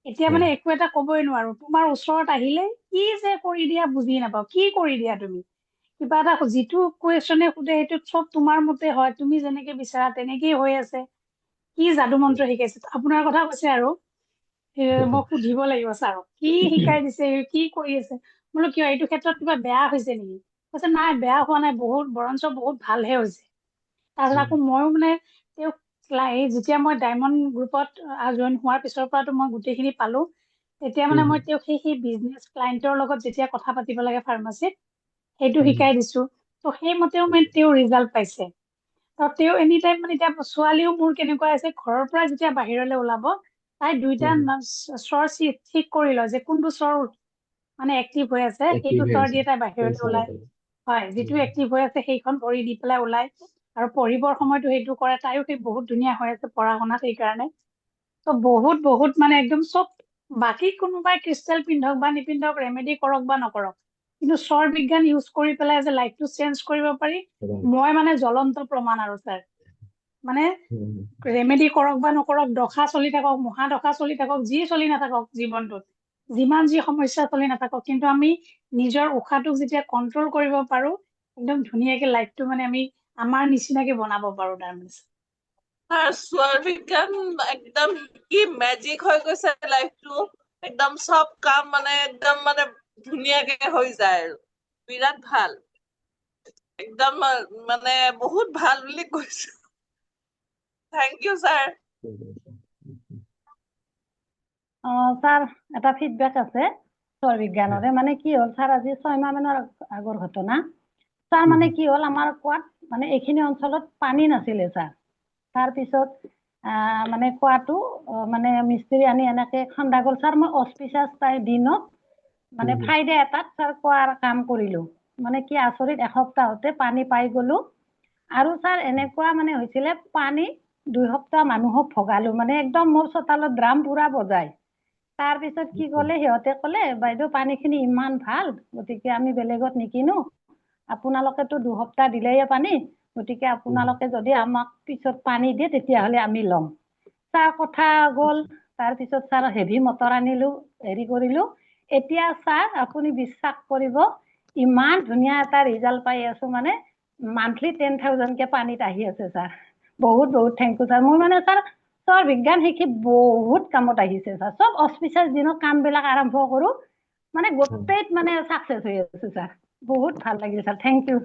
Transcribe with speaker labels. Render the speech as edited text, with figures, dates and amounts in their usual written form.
Speaker 1: এতিয়া মানে একো এটা কবই নোৱাৰো তোমাৰ ওচৰত আহিলে কি যে কৰি দিয়া বুজি নাপাও কি কৰি দিয়া তুমি কিবা এটা যিটো কুৱেশ্যনে সোধে সেইটো চব তোমাৰ মতে হয় তুমি যেনেকে বিচাৰা তেনেকেই হৈ আছে কি যাদু মন্ত্ৰ শিকাইছে আপোনাৰ কথা কৈছে আৰু মই সুধিব লাগিব ছাৰক কি শিকাই দিছে কি কৰি আছে বোলো কিয় এইটো ক্ষেত্ৰত কিবা বেয়া হৈছে নেকি কৈছে নাই বেয়া হোৱা নাই বহুত বৰঞ্চ বহুত ভালহে হৈছে তাৰপিছত আকৌ ময়ো মানে তেওঁক এই যেতিয়া মই ডায়মণ্ড গ্ৰুপত জইন হোৱাৰ পিছৰ পৰাতো মই গোটেইখিনি পালো তেতিয়া মানে মই তেওঁক সেই বিজনেছ ক্লাইণ্টৰ লগত যেতিয়া কথা পাতিব লাগে ফাৰ্মাচীত সেইটো শিকাই দিছো তো সেইমতেও মানে তেওঁ ৰিজাল্ট পাইছে তো তেওঁ এনি টাইম মানে এতিয়া ছোৱালীও মোৰ কেনেকুৱা আছে ঘৰৰ পৰা যেতিয়া বাহিৰলৈ ওলাব তাই দুইটা স্বৰ ঠিক কৰি লয় যে কোনটো স্বৰ মানে এক্টিভ হৈ আছে সেইটো স্বৰ দিয়ে তাই বাহিৰলৈ ওলাই হয় যিটো এক্টিভ হৈ আছে সেইখন ভৰি দি পেলাই ওলাই আৰু পঢ়িবৰ সময়তো সেইটো কৰে তাইও সেই বহুত ধুনীয়া হৈ আছে পঢ়া শুনাত সেইকাৰণে তো বহুত বহুত মানে একদম চব বাকী কোনোবাই ক্ৰিষ্টেল পিন্ধক বা নিপিন্ধক ৰেমেডি কৰক বা নকৰক কিন্তু স্বৰ বিজ্ঞান ইউজ কৰি পেলাই যে লাইফটো চেঞ্জ কৰিব পাৰি মই মানে জ্বলন্ত প্ৰমাণ আৰু ছাৰ মানে ৰেমেডি কৰক বা নকৰক দশা চলি থাকক মহাদশা চলি থাকক যি চলি নাথাকক জীৱনটোত যিমান যি সমস্যা চলি নাথাকক কিন্তু আমি নিজৰ উশাহটোক যেতিয়া কন্ট্ৰল কৰিব পাৰো একদম ধুনীয়াকে লাইফটো মানে আমি আমাৰ নিচিনাকে বনাব পাৰো তাৰমানে
Speaker 2: স্বৰ বিজ্ঞান একদম কি মেজিক হৈ গৈছে লাইফটো একদম সব কাম মানে একদম মানে ধুনীয়াকে হৈ যায় আৰু বিৰাট ভাল একদম মানে বহুত ভাল বুলি কৈছো থেংক ইউ ছাৰ
Speaker 3: ছাৰ এটা ফিডবেক আছে স্বৰ বিজ্ঞানৰে মানে কি হ'ল ছাৰ আজি 6 মাহ মানৰ আগৰ ঘটনা ছাৰ মানে কি হ'ল আমাৰ কোৱাত মানে এইখিনি অঞ্চলত পানী নাছিলে ছাৰ তাৰপিছত মানে কোৱাটো মানে মিস্ত্ৰী আনি এনেকে খন্দা গ'ল ছাৰ মই অস্পিচাছ তাই দিনত মানে ফ্ৰাইডে এটাত ছাৰ কোৱাৰ কাম কৰিলো মানে কি আচৰিত এসপ্তাহতে পানী পাই গলো আৰু ছাৰ এনেকুৱা মানে হৈছিলে পানী 2 সপ্তাহ মানুহক ভগালো মানে একদম মোৰ চোতালত ড্ৰাম পুৰা বজাই তাৰপিছত কি ক'লে সিহঁতে ক'লে বাইদেউ পানীখিনি ইমান ভাল গতিকে আমি বেলেগত নিকিনো আপোনালোকেতো 2 সপ্তাহ দিলেই পানী গতিকে আপোনালোকে যদি আমাক পিছত পানী দিয়ে তেতিয়াহ'লে আমি ল'ম ছাৰ কথা গ'ল তাৰপিছত ছাৰ হেভি মটৰ আনিলো হেৰি কৰিলো এতিয়া ছাৰ আপুনি বিশ্বাস কৰিব ইমান ধুনীয়া এটা ৰিজাল্ট পাই আছো মানে মান্থলি 10,000কে পানীত আহি আছে ছাৰ বহুত বহুত থেংক ইউ ছাৰ মোৰ মানে ছাৰ স্বৰ বিজ্ঞান শিকি বহুত কামত আহিছে ছাৰ চব অস্পিচাছ দিনত কামবিলাক আৰম্ভ কৰো মানে গোটেইত মানে ছাকচেছ হৈ আছো ছাৰ বহুত ভাল লাগিল ছাৰ থেংক ইউ